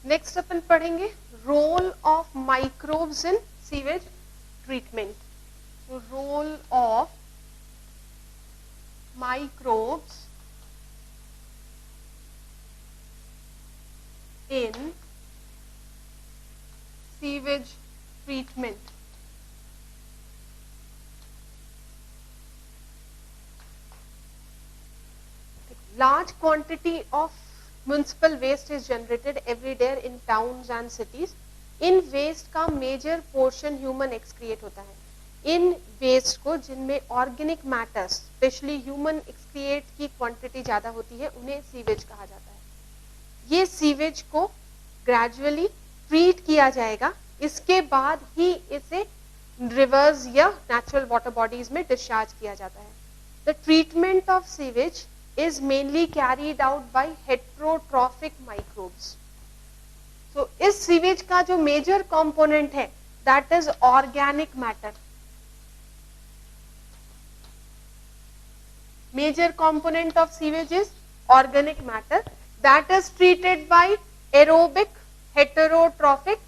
Next अपन पढ़ेंगे role of microbes in sewage treatment. Role of microbes in sewage treatment. Large quantity of municipal waste is generated every day in towns and cities. In waste का major portion human excrete होता है. इन waste को जिनमें organic matters, especially human excrete की quantity ज़्यादा होती है, उन्हें sewage कहा जाता है. ये सीवेज को ग्रेजुअली ट्रीट किया जाएगा, इसके बाद ही इसे रिवर्स या नेचुरल वाटर बॉडीज में डिस्चार्ज किया जाता है. The treatment of sewage is mainly carried out by heterotrophic microbes. तो इस सीवेज का जो मेजर कंपोनेंट है that is organic matter. Major component of sewage is organic matter that is treated by aerobic heterotrophic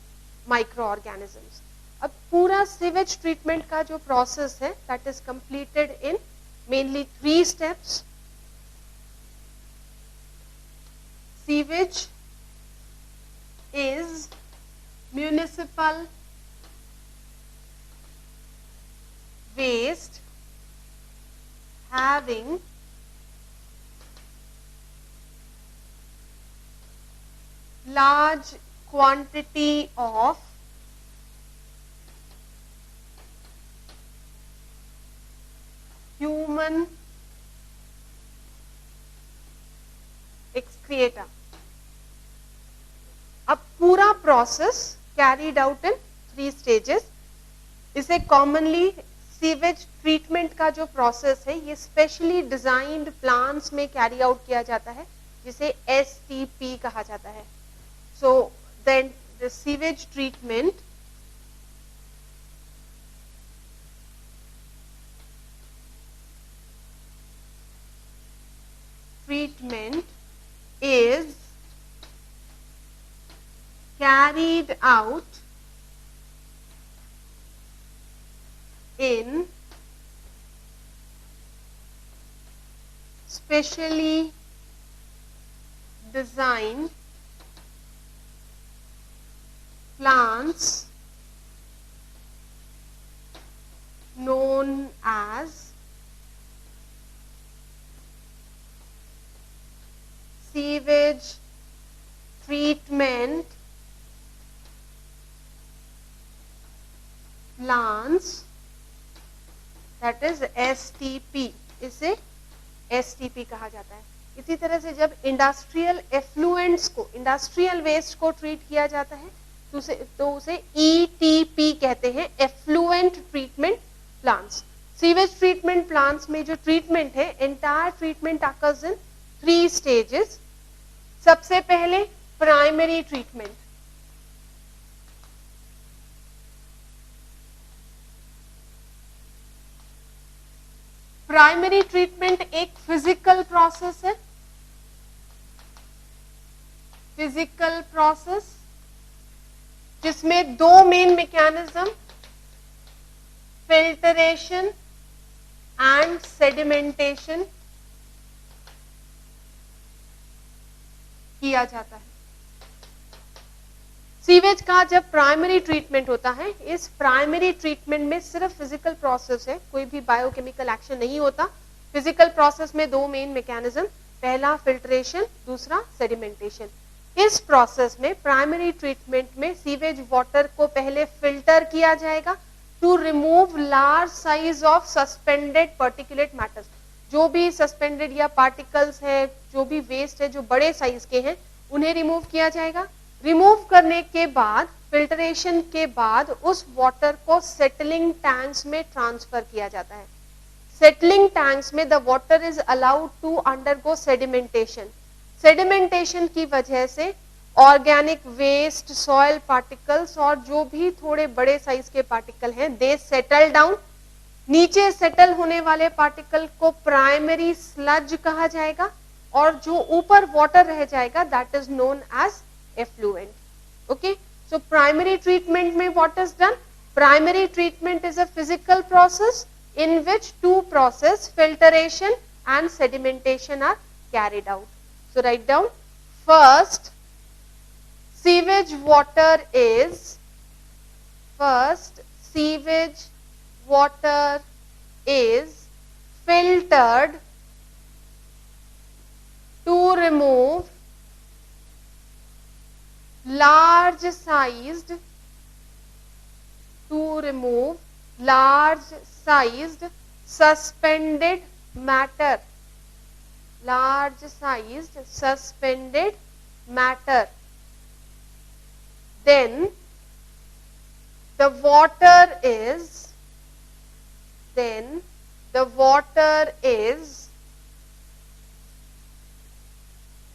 microorganisms. अब पूरा sewage treatment का जो process है that is completed in mainly 3 steps. Sewage is municipal waste having large quantity of human excreta. अब पूरा process carried out in 3 stages. इसे commonly sewage treatment का जो प्रोसेस है ये स्पेशली डिजाइंड प्लांट्स में कैरी आउट किया जाता है, जिसे STP कहा जाता है. So then the sewage treatment is carried out in specially designed plants known as sewage treatment plants, that is STP. इसे STP कहा जाता है. इसी तरह से जब इंडस्ट्रियल एफ्लुएंट्स को, इंडस्ट्रियल वेस्ट को ट्रीट किया जाता है तो उसे ETP कहते हैं, effluent treatment plants. Sewage treatment plants में जो ट्रीटमेंट है entire treatment occurs in 3 stages. सबसे पहले प्राइमरी ट्रीटमेंट. प्राइमरी ट्रीटमेंट एक फिजिकल प्रोसेस है. फिजिकल प्रोसेस जिसमें 2 main mechanism, filtration and sedimentation किया जाता है. सीवेज का जब प्राइमरी ट्रीटमेंट होता है, इस प्राइमरी ट्रीटमेंट में सिर्फ फिजिकल प्रोसेस है, कोई भी बायोकेमिकल एक्शन नहीं होता. फिजिकल प्रोसेस में 2 मेन मैकेनिज्म, पहला फिल्ट्रेशन, दूसरा सेडिमेंटेशन. इस प्रोसेस में प्राइमरी ट्रीटमेंट में सीवेज वाटर को पहले फिल्टर किया जाएगा to remove large size of suspended particulate matters. जो भी सस्पेंडेड या पार्टिकल्स है, जो भी वेस्ट है जो बड़े साइज के हैं, उन्हें रिमूव किया जाएगा. रिमूव करने के बाद, फिल्टरेशन के बाद उस वाटर को सेटलिंग टैंक्स में ट्रांसफर किया जाता है. सेटलिंग टैंक्स में the water is allowed to undergo sedimentation. Sedimentation की वजह से ऑर्गेनिक वेस्ट, सॉइल पार्टिकल्स और जो भी थोड़े बड़े साइज के पार्टिकल हैं, दे सेटल डाउन. नीचे सेटल होने वाले पार्टिकल को प्राइमरी स्लज कहा जाएगा और जो ऊपर वाटर रह जाएगा that is known as effluent. Okay, so primary treatment में what is done? Primary treatment is a physical process in which two process, filtration and sedimentation, are carried out. So write down, first sewage water is filtered to remove large sized suspended matter. Then the water is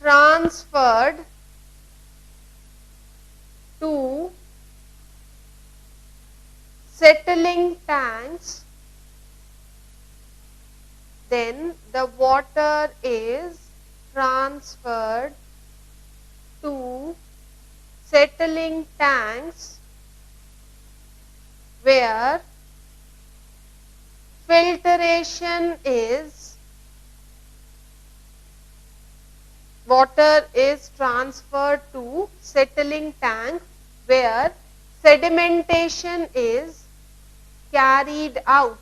transferred to settling tanks. Then the water is transferred to settling tanks where filtration is water is transferred to settling tank where sedimentation is carried out.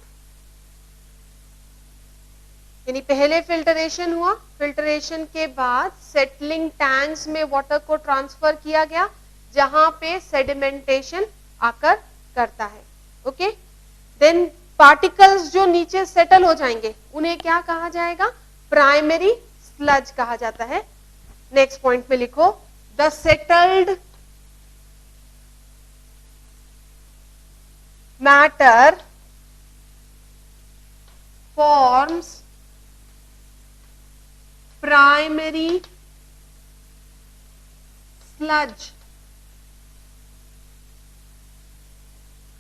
यानी पहले filtration हुआ, filtration के बाद settling tanks में water को transfer किया गया जहां पे सेडिमेंटेशन आकर करता है. ओके, देन पार्टिकल्स जो नीचे सेटल हो जाएंगे उन्हें क्या कहा जाएगा? प्राइमरी स्लज कहा जाता है. नेक्स्ट पॉइंट में लिखो, the settled matter forms primary sludge.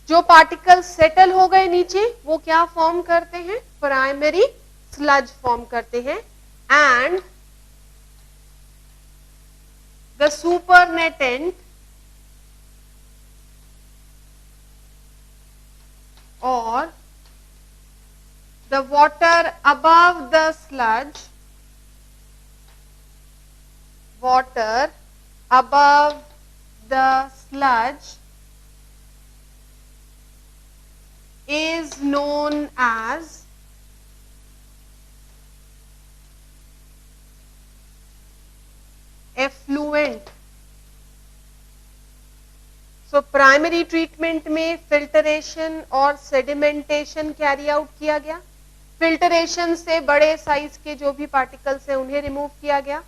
जो पार्टिकल सेटल हो गए नीचे वो क्या फॉर्म करते हैं? प्राइमरी स्लज फॉर्म करते हैं. एंड द सुपरनेटेंट और the water above the sludge is known as effluent. So primary treatment में फिल्टरेशन और सेडिमेंटेशन कैरी आउट किया गया. फिल्टरेशन से बड़े साइज के जो भी पार्टिकल्स हैं उन्हें रिमूव किया गया.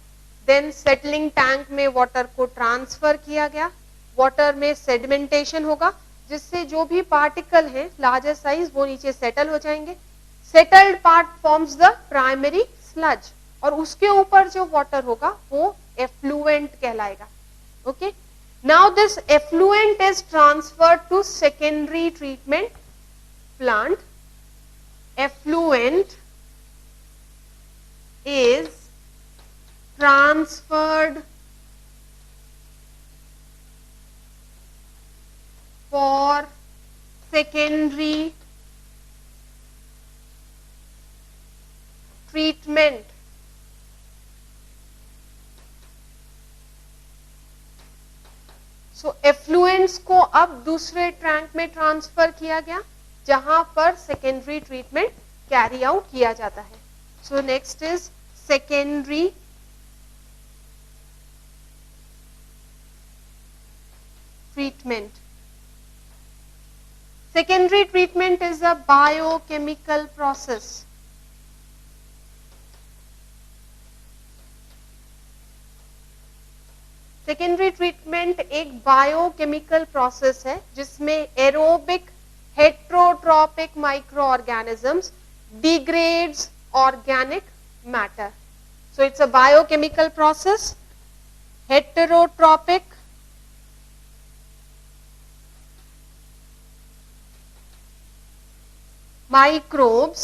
देन सेटलिंग टैंक में वाटर को ट्रांसफर किया गया. वाटर में सेडिमेंटेशन होगा जिससे जो भी पार्टिकल हैं लार्जर साइज वो नीचे सेटल हो जाएंगे. Settled part forms the primary sludge और उसके ऊपर जो वाटर होगा वो एफ्लुएंट कहलाएगा. Okay, now this effluent is transferred to secondary treatment plant. Effluent is transferred for secondary treatment. So effluents को अब दूसरे टैंक में ट्रांसफर किया गया जहां पर सेकेंडरी ट्रीटमेंट कैरी आउट किया जाता है. So next is secondary treatment. Secondary treatment is a biochemical process. Secondary treatment एक बायोकेमिकल प्रोसेस है जिसमें aerobic heterotrophic micro organisms degrades organic matter. So it's a biochemical process. Heterotrophic microbes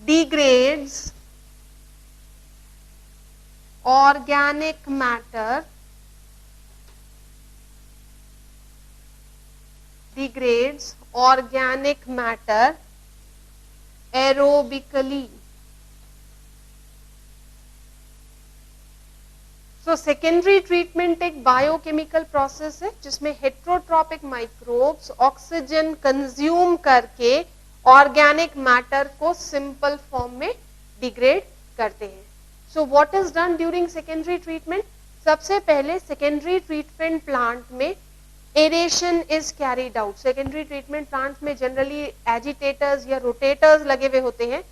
degrades organic matter degrades organic matter aerobically. तो secondary treatment एक biochemical process है जिसमें heterotrophic microbes oxygen consume करके organic matter को simple form में degrade करते हैं. So what is done during secondary treatment? सबसे पहले सेकेंडरी ट्रीटमेंट प्लांट में aeration is carried out. Secondary treatment plant में जनरली एजिटेटर्स या रोटेटर्स लगे हुए होते हैं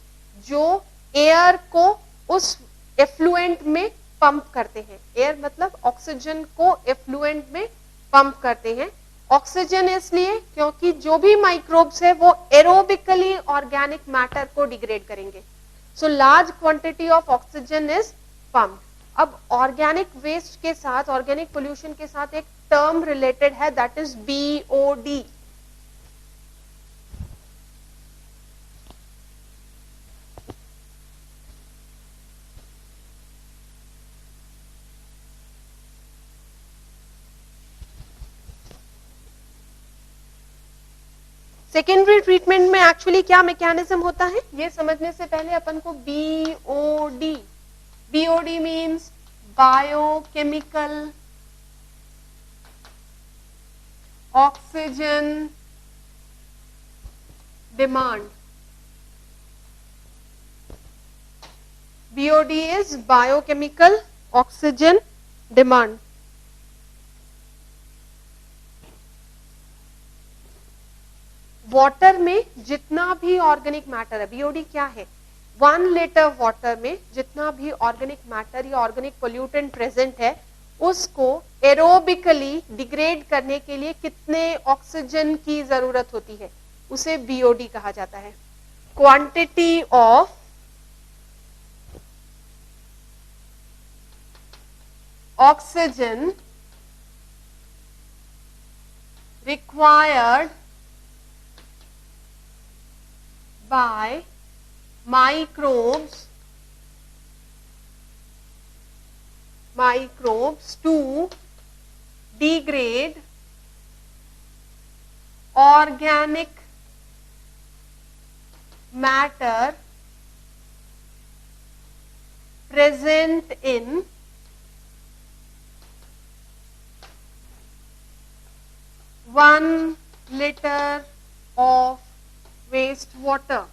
जो एयर को उस एफ्लुएंट में पंप करते हैं. एयर मतलब ऑक्सीजन को एफ्लुएंट में पंप करते हैं. ऑक्सीजन इसलिए क्योंकि जो भी माइक्रोब्स है वो एरोबिकली ऑर्गेनिक मैटर को डिग्रेड करेंगे. So large quantity of oxygen is pump. अब ऑर्गेनिक वेस्ट के साथ, ऑर्गेनिक पोल्यूशन के साथ एक टर्म रिलेटेड है, that is BOD. Secondary treatment में एक्चुअली क्या मैकेनिज्म होता है ये समझने से पहले अपन को BOD means biochemical oxygen demand. BOD is biochemical oxygen demand. Water में जितना भी ऑर्गेनिक मैटर है, BOD क्या है? 1 लीटर वाटर में जितना भी ऑर्गेनिक मैटर या ऑर्गेनिक पोल्यूटेंट प्रेजेंट है उसको एरोबिकली डिग्रेड करने के लिए कितने ऑक्सीजन की जरूरत होती है उसे BOD कहा जाता है. Quantity of oxygen required by microbes to degrade organic matter present in 1 liter of waste water.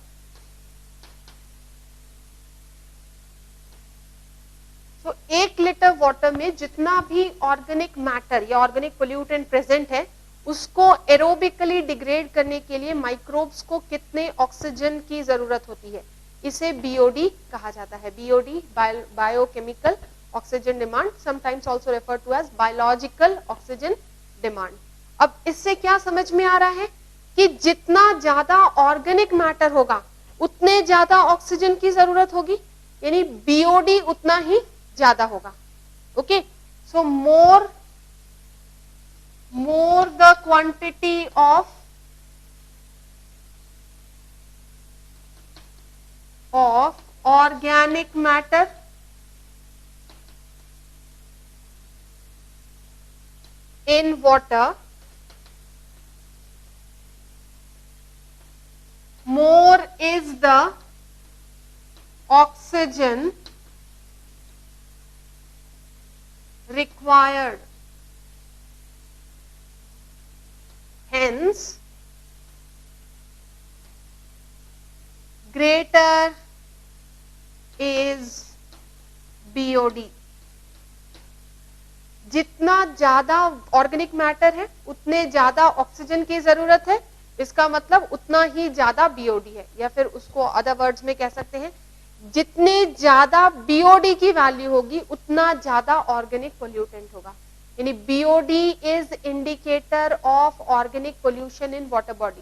तो 1 लीटर वाटर में जितना भी ऑर्गेनिक मैटर या ऑर्गेनिक पोल्यूटेंट प्रेजेंट है उसको एरोबिकली डिग्रेड करने के लिए माइक्रोब्स को कितने ऑक्सीजन की जरूरत होती है इसे BOD कहा जाता है. BOD biochemical oxygen demand, sometimes also refer to as biological oxygen demand. अब इससे क्या समझ में आ रहा है कि जितना ज्यादा ऑर्गेनिक मैटर होगा उतने ज्यादा ऑक्सीजन की जरूरत होगी, यानी BOD उतना ही ज्यादा होगा. Okay, so more the quantity of organic matter in water, more is the oxygen required. Hence, greater is BOD. जितना ज्यादा ऑर्गेनिक मैटर है उतने ज्यादा ऑक्सीजन की जरूरत है, इसका मतलब उतना ही ज्यादा BOD है. या फिर उसको अदर वर्ड्स में कह सकते हैं जितने ज्यादा BOD की वैल्यू होगी उतना ज्यादा ऑर्गेनिक पोल्यूटेंट होगा. यानी BOD is indicator of organic pollution in water body.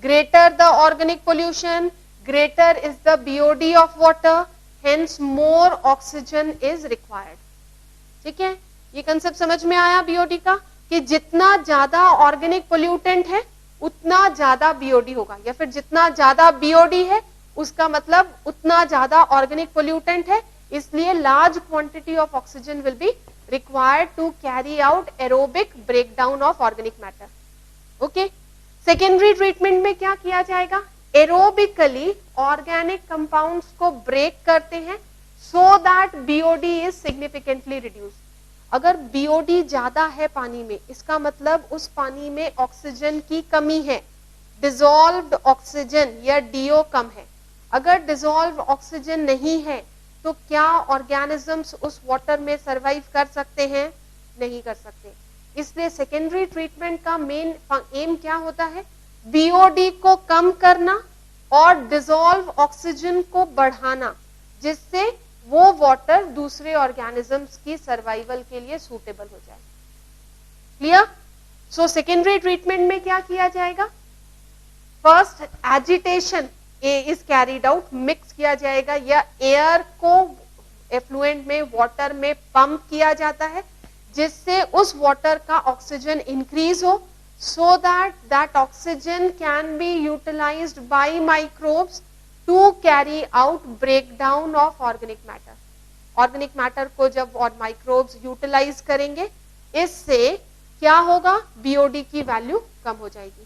Greater the organic pollution, greater is the BOD of water, hence more oxygen is required. ठीक है, ये कंसेप्ट समझ में आया BOD का कि जितना ज्यादा ऑर्गेनिक पोल्यूटेंट है उतना ज्यादा BOD होगा, या फिर जितना ज्यादा BOD है उसका मतलब उतना ज्यादा ऑर्गेनिक पोल्यूटेंट है, इसलिए large quantity of oxygen will be required to carry out aerobic breakdown of organic matter. Okay, secondary treatment में क्या किया जाएगा, एरोबिकली ऑर्गेनिक कंपाउंड्स को ब्रेक करते हैं so that BOD is significantly reduce. अगर बीओडी ज्यादा है पानी में, इसका मतलब उस पानी में ऑक्सीजन की कमी है, डिसॉल्व्ड ऑक्सीजन या डीओ कम है। अगर डिसॉल्व ऑक्सीजन नहीं है तो क्या ऑर्गेनिजम्स उस वाटर में सरवाइव कर सकते हैं? नहीं कर सकते। इसलिए सेकेंडरी ट्रीटमेंट का मेन एम क्या होता है, बीओडी को कम करना और डिसॉल्व ऑक्सीजन को बढ़ाना, जिससे वो वाटर दूसरे ऑर्गेनिजम्स की सर्वाइवल के लिए सूटेबल हो जाए। क्लियर? सो सेकेंडरी ट्रीटमेंट में क्या किया जाएगा, first agitation is carried out, mix किया जाएगा या एयर को एफ्लुएंट में वाटर में पंप किया जाता है, जिससे उस वाटर का ऑक्सीजन इंक्रीज हो, so that oxygen can be utilized by microbes to carry out breakdown of organic matter. Organic matter को जब और माइक्रोब्स यूटिलाइज करेंगे, इससे क्या होगा, बीओडी की वैल्यू कम हो जाएगी।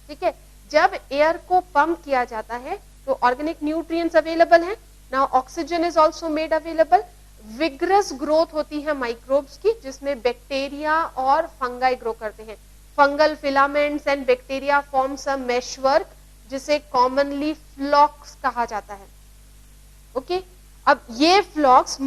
ठीक है, जब एयर को पंप किया जाता है तो ऑर्गेनिक न्यूट्रिएंट्स अवेलेबल हैं, now oxygen is also made available, vigorous growth होती है माइक्रोब्स की, जिसमें बैक्टीरिया और फंगाई ग्रो करते हैं। Fungal filaments and bacteria forms a meshwork, जिसे कॉमनली फ्लॉक्स कहा जाता है। ओके, अब ये फ्लॉक्स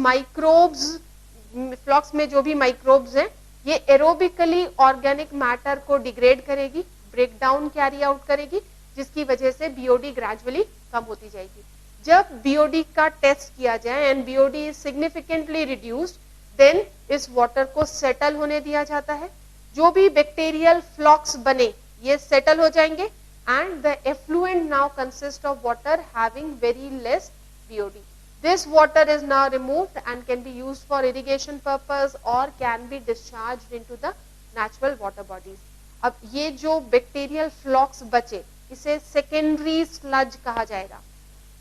में जो भी माइक्रोब्स हैं, ये एरोबिकली ऑर्गेनिक मैटर को डिग्रेड करेगी, ब्रेकडाउन कैरी आउट करेगी, जिसकी वजह से बीओडी ग्रेजुअली कम होती जाएगी। जब बीओडी का टेस्ट किया जाए and BOD is significantly reduced, then इस वाटर को सेटल होने दिया जाता है। जो भी बैक्टीरियल फ्लॉक्स बने ये सेटल हो जाएंगे and the effluent now consist of water having very less BOD. This water is now removed and can be used for irrigation purpose और can be discharged into the natural water bodies. अब ये जो bacterial फ्लॉक्स बचे, इसे secondary sludge कहा जाएगा।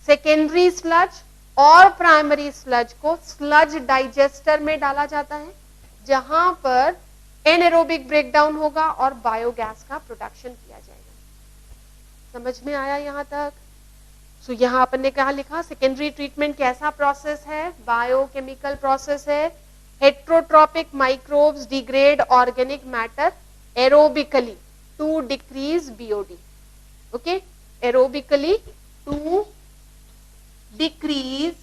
Secondary sludge और primary sludge को स्लज डाइजेस्टर में डाला जाता है, जहां पर एनएरोबिक ब्रेकडाउन होगा और बायोगैस का प्रोडक्शन किया जाएगा। समझ में आया यहां तक? सो यहां अपन ने कहा लिखा, सेकेंडरी ट्रीटमेंट कैसा प्रोसेस है, बायोकेमिकल प्रोसेस है। Heterotrophic microbes degrade organic matter aerobically to decrease BOD. Okay, aerobically to decrease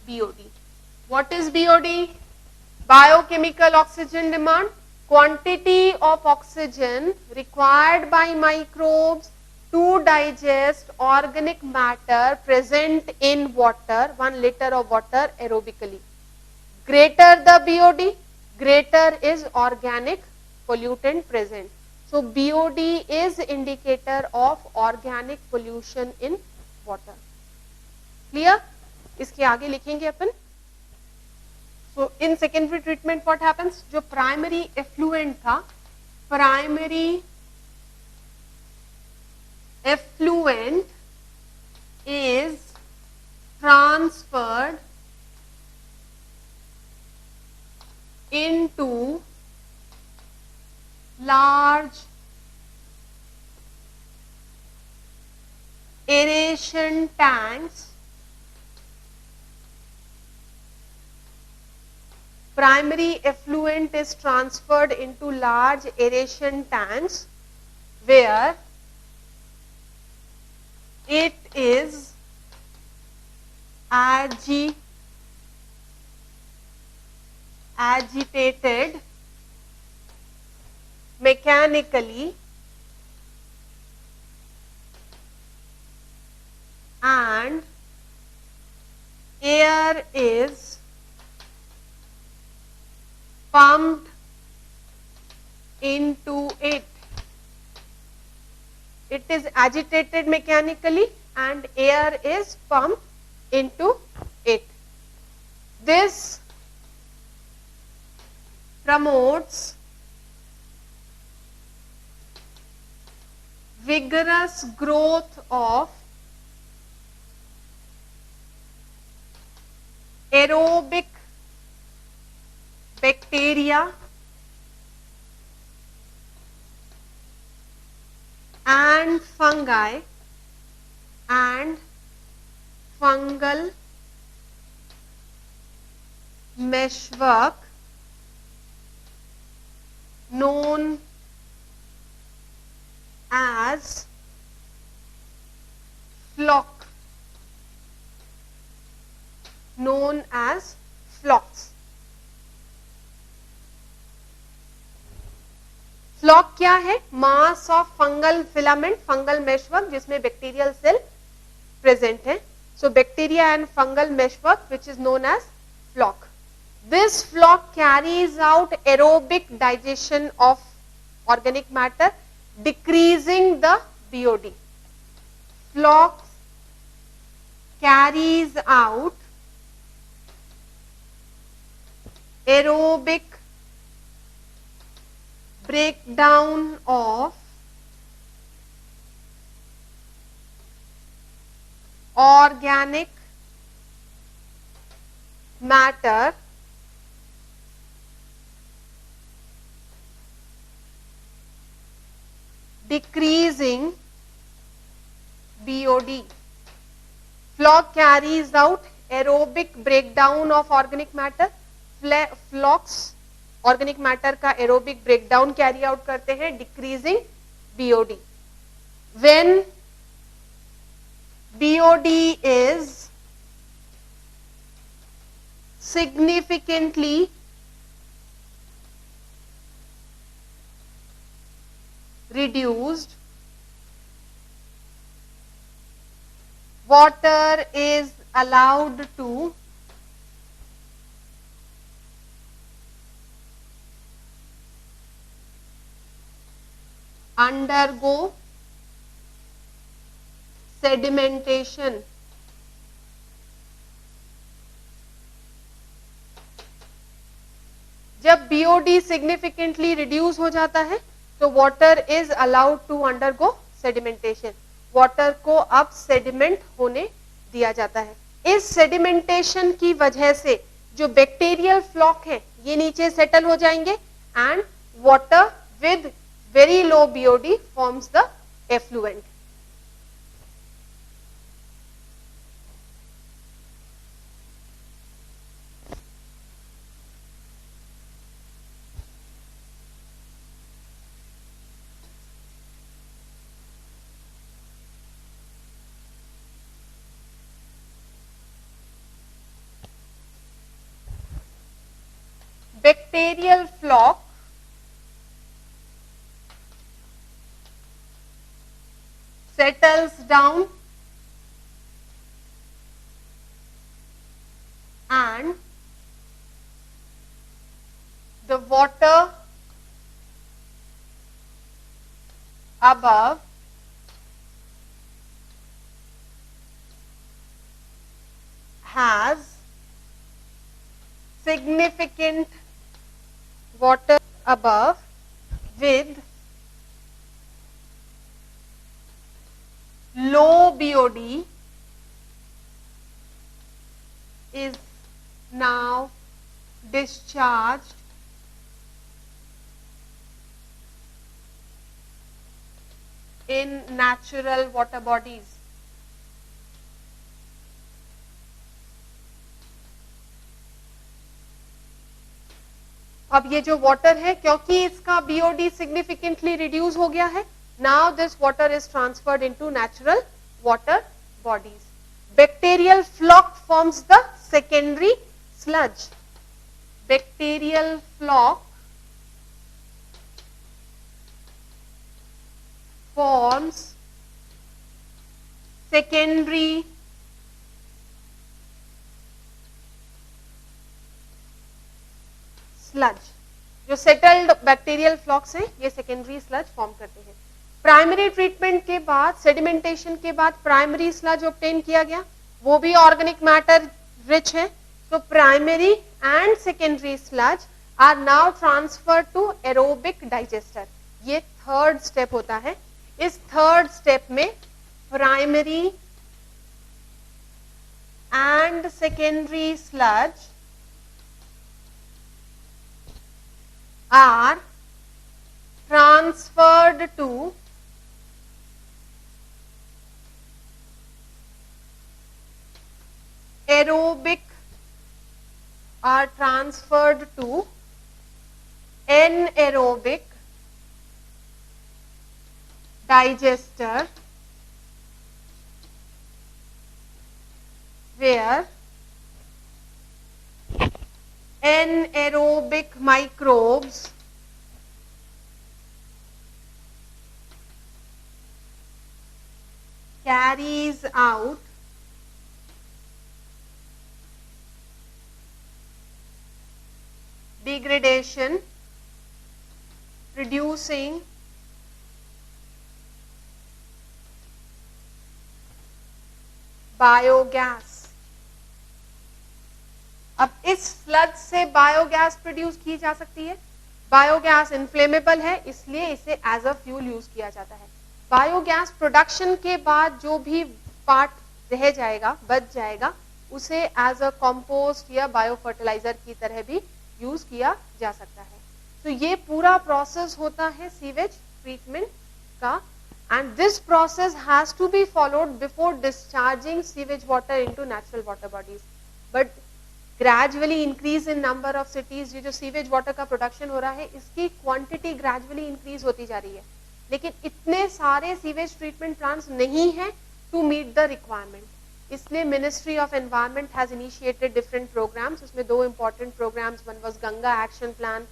BOD. What is BOD? Biochemical oxygen demand, quantity of oxygen required by microbes to digest organic matter present in water, 1 liter of water aerobically. Greater the BOD, greater is organic pollutant present. So BOD is indicator of organic pollution in water. Clear? इसके आगे लिखेंगे अपन। So in secondary treatment what happens, जो primary effluent था, primary effluent is transferred into large aeration tanks. Primary effluent is transferred into large aeration tanks where it is agitated mechanically and air is pumped into it. It is agitated mechanically and air is pumped into it. This promotes vigorous growth of aerobic bacteria fungi and fungal meshwork known as flock, known as flocks. Flock क्या है? Mass of fungal filament, fungal meshwork जिसमें bacterial cell present है. So bacteria and fungal meshwork which is known as flock. This flock carries out aerobic digestion of organic matter, decreasing the BOD. Flock carries out aerobic breakdown of organic matter decreasing BOD. Flock carries out aerobic breakdown of organic matter. Flocks organic matter का aerobic breakdown carry out करते हैं, decreasing BOD. When BOD is significantly reduced, water is allowed to undergo sedimentation. जब BOD significantly reduce हो जाता है तो water is allowed to undergo sedimentation. Water को अब सेडिमेंट होने दिया जाता है. इस सेडिमेंटेशन की वजह से जो बैक्टीरियल फ्लॉक है ये नीचे सेटल हो जाएंगे and water with very low BOD forms the effluent. Bacterial flock settles down and the water above has significant water above with low BOD is now discharged in natural water bodies. अब ये जो water है क्योंकि इसका BOD significantly reduce हो गया है, now this water is transferred into natural water bodies. Bacterial flock forms the secondary sludge. Bacterial flock forms secondary sludge. जो सेटल्ड बैक्टीरियल फ्लॉक्स हैं ये सेकेंडरी स्लज फॉर्म करते हैं. प्राइमरी ट्रीटमेंट के बाद, सेडिमेंटेशन के बाद प्राइमरी स्लज ऑब्टेन किया गया, वो भी ऑर्गेनिक मैटर रिच है. तो primary and secondary sludge are now transfer to aerobic digester. ये थर्ड स्टेप होता है. इस थर्ड स्टेप में primary and secondary sludge are transferred to aerobic are transferred to anaerobic digester where anaerobic microbes carries out degradation producing biogas. अब इस flood से biogas produce की जा सकती है। बायोगैस इनफ्लेमेबल है, इसलिए इसे एज अ फ्यूल यूज किया जाता है। बायोगैस प्रोडक्शन के बाद जो भी पार्ट रह जाएगा, बच जाएगा, उसे एज अ कंपोस्ट या बायो फर्टिलाइजर की तरह भी यूज किया जा सकता है। तो ये पूरा प्रोसेस होता है सीवेज ट्रीटमेंट का, and this process has to be followed before discharging sewage water into natural water bodies. But gradually increase in number of cities, ये जो सीवेज वाटर का प्रोडक्शन हो रहा है, इसकी क्वांटिटी ग्रेजुअली इंक्रीज होती जा रही है, लेकिन इतने सारे सीवेज ट्रीटमेंट प्लांट्स नहीं है टू मीट द रिक्वायरमेंट। इसलिए ministry of environment has initiated different programs. उसमें दो important programs, one was Ganga action plan,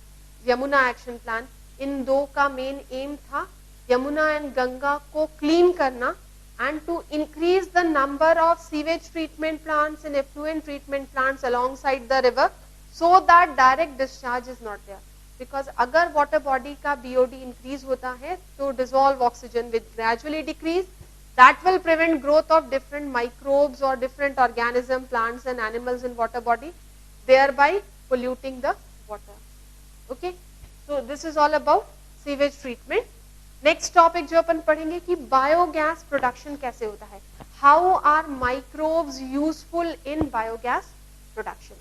Yamuna action plan. इन दो का मेन एम था यमुना एंड गंगा को क्लीन करना and to increase the number of sewage treatment plants and effluent treatment plants alongside the river so that direct discharge is not there. Because अगर water body का BOD increase होता है तो dissolve oxygen will gradually decrease. That will prevent growth of different microbes or different organism, plants and animals in water body, thereby polluting the water. Okay, so this is all about sewage treatment. Next topic जो अपन पढ़ेंगे कि biogas production कैसे होता है। How are microbes useful in biogas production.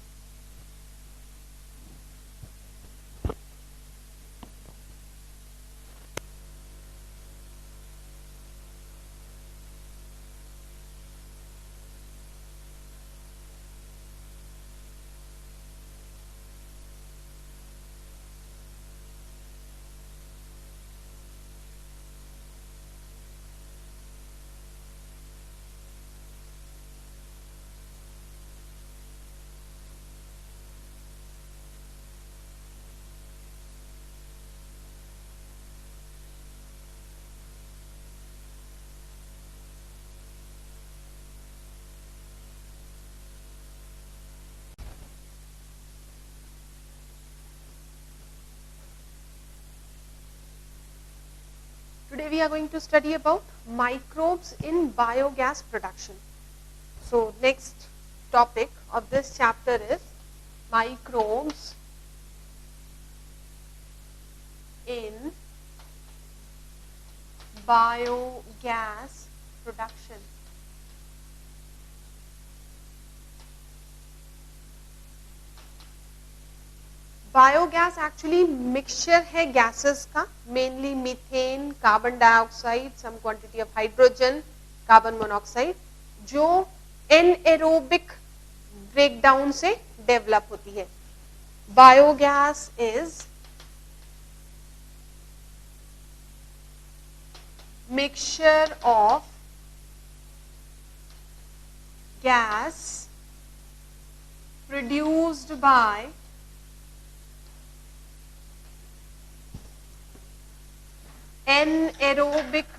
Today we are going to study about microbes in biogas production. So next topic of this chapter is microbes in biogas production. Biogas actually mixture है gases का, mainly methane, carbon dioxide, some quantity of hydrogen, carbon monoxide, जो anaerobic breakdown से develop होती है। Biogas is mixture of gas produced by anaerobic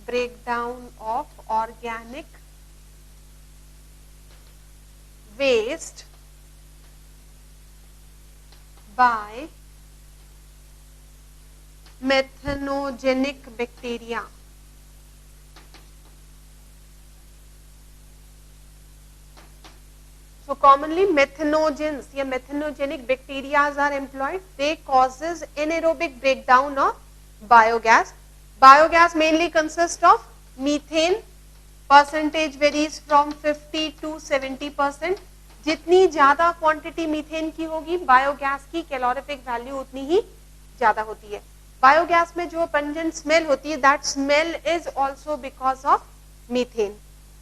breakdown of organic waste by methanogenic bacteria. So commonly methanogens या methanogenic bacteria are employed. They causes anaerobic breakdown of biogas. Biogas mainly consists of methane. Percentage varies from 50 to 70%. जितनी ज्यादा quantity methane की होगी, biogas की calorific value उतनी ही ज्यादा होती है। बायोगैस में जो पंजेंट स्मेल होती है, that smell is also because of methane.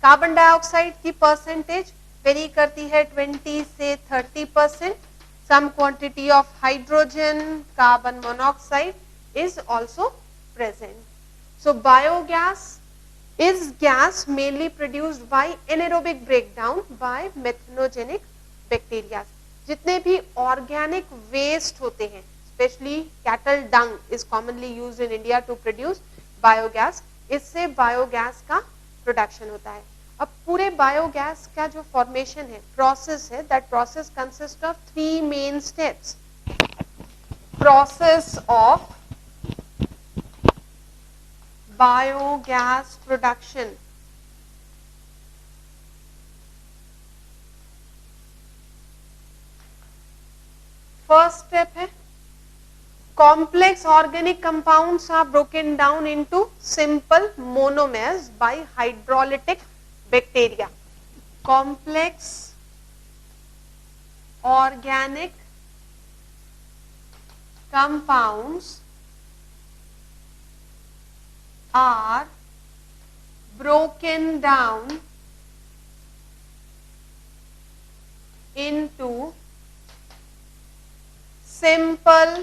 Carbon dioxide की परसेंटेज वेरी करती है 20 से 30%. Some quantity of hydrogen, carbon monoxide is also present. So biogas is gas mainly produced by anaerobic breakdown by methanogenic bacteria. जितने भी organic waste होते हैं, especially cattle dung is commonly used in India to produce biogas. इससे biogas का production होता है। अब पूरे बायोगैस का जो फॉर्मेशन है, प्रोसेस है, that process consist of 3 main steps. Process of biogas production, first step है complex organic compounds are broken down into simple monomers by hydrolytic bacteria. Complex organic compounds are broken down into simple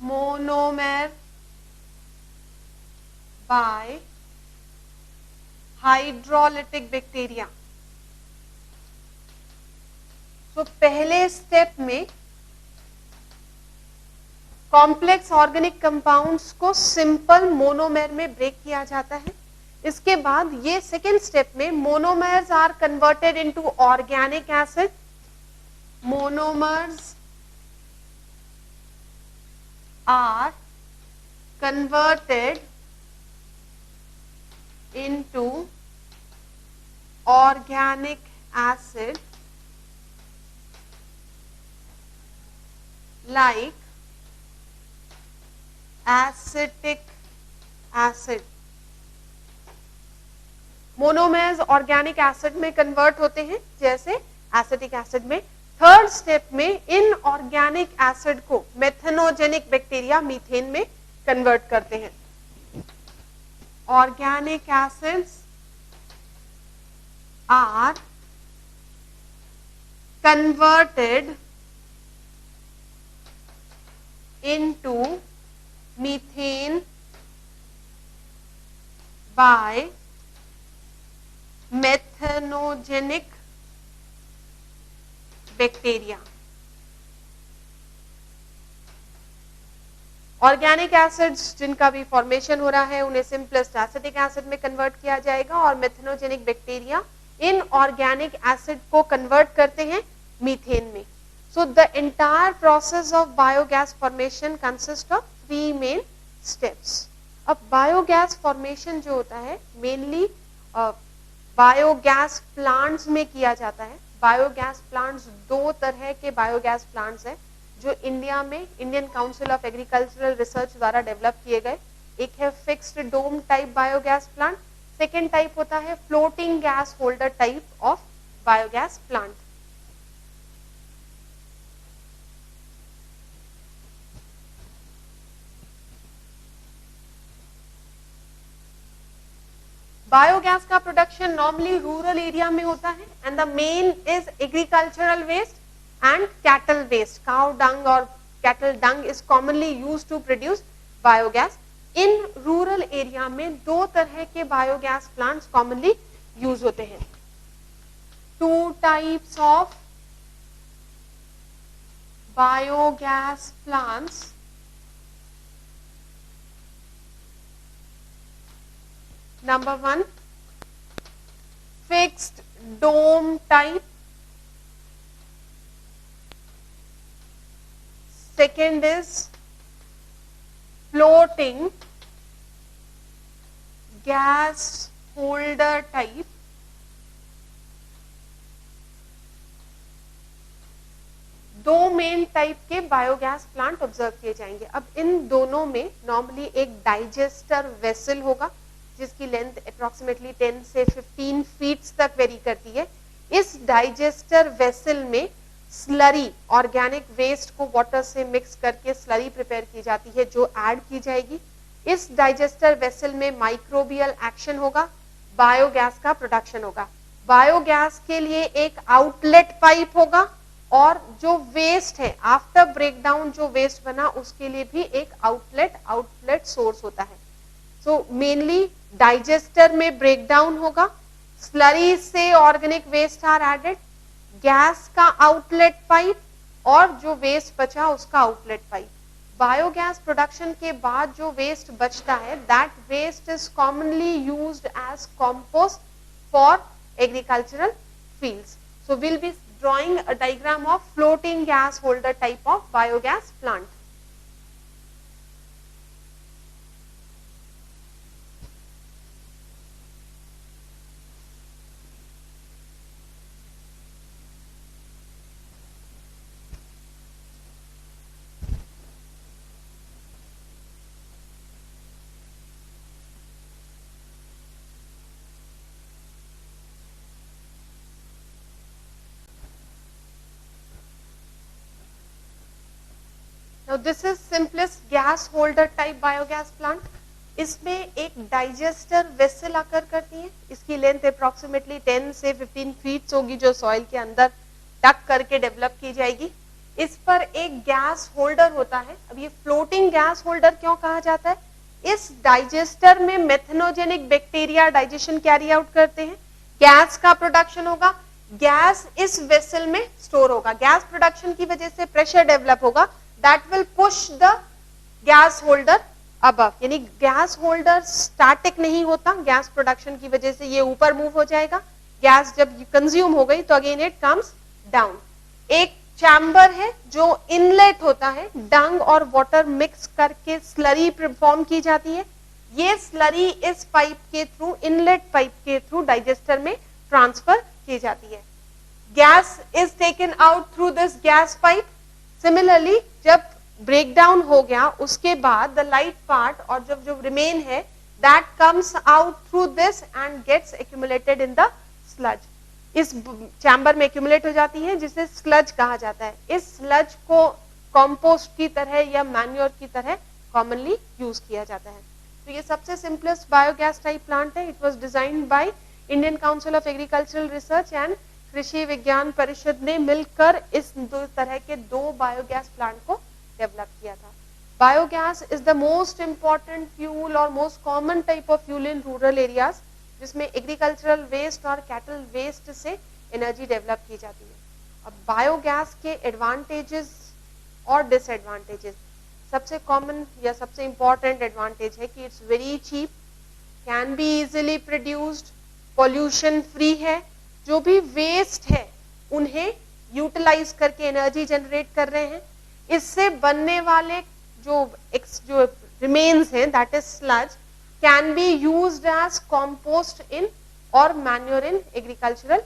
monomer by hydrolytic bacteria. तो पहले step में complex organic compounds को simple monomer में break किया जाता है। इसके बाद ये सेकेंड स्टेप में monomers are converted into organic acid. Monomers are converted into organic acid like acetic acid. Monomers organic acid में कन्वर्ट होते हैं जैसे एसिटिक एसिड में। थर्ड स्टेप में इन ऑर्गेनिक एसिड को मेथनोजेनिक बैक्टीरिया मीथेन में कन्वर्ट करते हैं। Organic acids are converted into methane by methanogenic bacteria. Organic acids जिनका भी फॉर्मेशन हो रहा है उन्हें सिंपलेस्ट एसिटिक एसिड में कन्वर्ट किया जाएगा और मेथनोजेनिक बैक्टीरिया इन ऑर्गेनिक एसिड को कन्वर्ट करते हैं मीथेन में। So the entire process of biogas formation consist of 3 main steps. अब बायोगैस फॉर्मेशन जो होता है मेनली बायोगैस प्लांट्स में किया जाता है। बायोगैस प्लांट्स 2 तरह के बायोगैस प्लांट्स हैं जो इंडिया में Indian council of agricultural research द्वारा डेवलप किए गए। एक है fixed dome type biogas plant, second type होता है floating gas holder type of biogas plant. Biogas का प्रोडक्शन नॉर्मली रूरल एरिया में होता है and the main is agricultural waste and cattle waste. Cow dung or cattle dung is commonly used to produce biogas. In rural area में 2 तरह के biogas plants commonly use होते हैं। 2 types of biogas plants number 1 fixed dome type, second is floating gas holder type, दो main type के biogas plant observe किए जाएंगे। अब इन दोनों में नॉर्मली एक डाइजेस्टर वेसल होगा जिसकी लेंथ अप्रोक्सीमेटली 10 से 15 फीट तक वेरी करती है। इस डाइजेस्टर वेसल में स्लरी, ऑर्गेनिक वेस्ट को वाटर से मिक्स करके स्लरी प्रिपेयर की जाती है जो ऐड की जाएगी। इस डाइजेस्टर वेसल में माइक्रोबियल एक्शन होगा, बायोगैस का प्रोडक्शन होगा। बायोगैस के लिए एक आउटलेट पाइप होगा और जो वेस्ट है आफ्टर ब्रेकडाउन जो वेस्ट बना उसके लिए भी एक आउटलेट सोर्स होता है। सो मेनली डाइजेस्टर में ब्रेकडाउन होगा, स्लरी से organic waste are added, gas का आउटलेट पाइप और जो वेस्ट बचा उसका आउटलेट पाइप। बायोगैस प्रोडक्शन के बाद जो वेस्ट बचता है that waste is commonly used as compost for agricultural fields. So will be drawing a diagram of floating gas holder type of biogas plant. Now this is simplest gas holder type biogas plant. इसमें एक digester vessel आकर करती है, इसकी length approximately 10 से 15 feet होगी जो soil के अंदर डक करके डेवलप की जाएगी। इस पर एक गैस होल्डर होता है। अब ये फ्लोटिंग गैस होल्डर क्यों कहा जाता है? इस डाइजेस्टर में मेथनोजेनिक बैक्टीरिया डाइजेशन कैरी आउट करते हैं, गैस का प्रोडक्शन होगा, गैस इस वेसल में स्टोर होगा। गैस प्रोडक्शन की वजह से प्रेशर डेवलप होगा that will push the gas holder above, यानी गैस होल्डर स्टैटिक नहीं होता, गैस प्रोडक्शन की वजह से ये ऊपर मूव हो जाएगा। गैस जब कंज्यूम हो गई तो अगेन इट कम्स डाउन। एक चैम्बर है जो इनलेट होता है, डंग और वाटर मिक्स करके स्लरी फॉर्म की जाती है। ये स्लरी इस पाइप के थ्रू, इनलेट पाइप के थ्रू डाइजेस्टर में ट्रांसफर की जाती है। Gas is taken out through this gas pipe. Similarly जब ब्रेकडाउन हो गया उसके बाद द लाइट पार्ट और जब जो रिमेन है that comes out through this and gets accumulated in the sludge. इस चैम्बर में एक्यूमुलेट हो जाती है जिसे स्लज कहा जाता है। इस स्लज को कंपोस्ट की तरह या मैन्योर की तरह कॉमनली यूज किया जाता है। तो ये सबसे सिंपलेस्ट बायोगैस टाइप प्लांट है। It was designed by Indian council of agricultural research and कृषि विज्ञान परिषद ने मिलकर इस दो तरह के दो बायोगैस प्लांट को डेवलप किया था। Biogas is the most important fuel और most common type of fuel in rural areas, जिसमें एग्रीकल्चरल वेस्ट और कैटल वेस्ट से एनर्जी डेवलप की जाती है। अब बायोगैस के एडवांटेजेस और डिसएडवांटेजेस, सबसे कॉमन या सबसे इंपॉर्टेंट एडवांटेज है कि it's very cheap, can be easily produced, pollution free है। जो भी वेस्ट है उन्हें यूटिलाइज करके एनर्जी जनरेट कर रहे हैं। इससे बनने वाले जो रिमेन्स हैं that is sludge can be used as compost in और manure in agricultural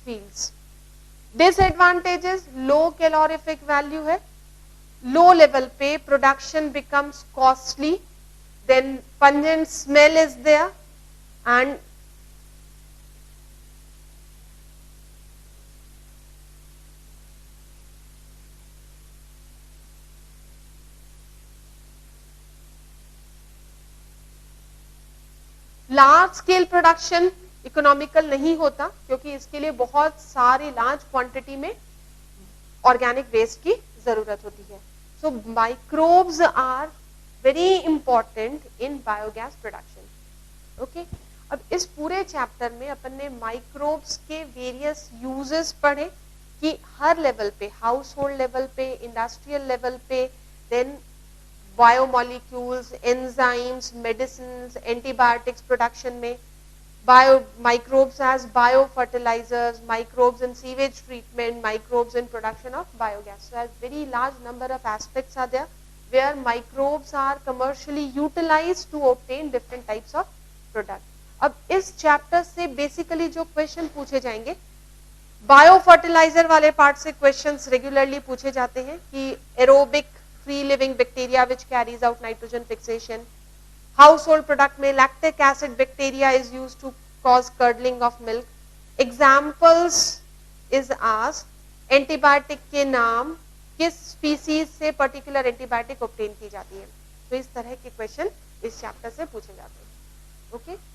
fields. Disadvantages, low calorific value है, लो लेवल पे production becomes costly, then pungent smell is there and large scale production economical नहीं होता क्योंकि इसके लिए बहुत सारी लार्ज क्वांटिटी में ऑर्गेनिक वेस्ट की जरूरत होती है। So microbes are very important in biogas production. Okay, अब इस पूरे चैप्टर में अपन ने माइक्रोब्स के वेरियस यूजेस पढ़े कि हर लेवल पे, हाउस होल्ड लेवल पे, इंडस्ट्रियल लेवल पे, then biomolecules, enzymes, medicines, antibiotics production में, bio microbes as biofertilizers, microbes in sewage treatment, microbes in production of biogas. So, a very large number of aspects are there where microbes are commercially utilized to obtain different types of product. अब इस chapter से basically जो question पूछे जाएंगे, biofertiliser वाले part से questions regularly पूछे जाते हैं कि aerobic free living bacteria which carries out nitrogen fixation, household product में lactic acid bacteria is used to cause curdling of milk. Examples is asked antibiotic के नाम, किस स्पीसीज से पर्टिकुलर एंटीबायोटिक ऑब्टेन की जाती है। तो इस तरह के क्वेश्चन इस चैप्टर से पूछे जाते हैं। ओके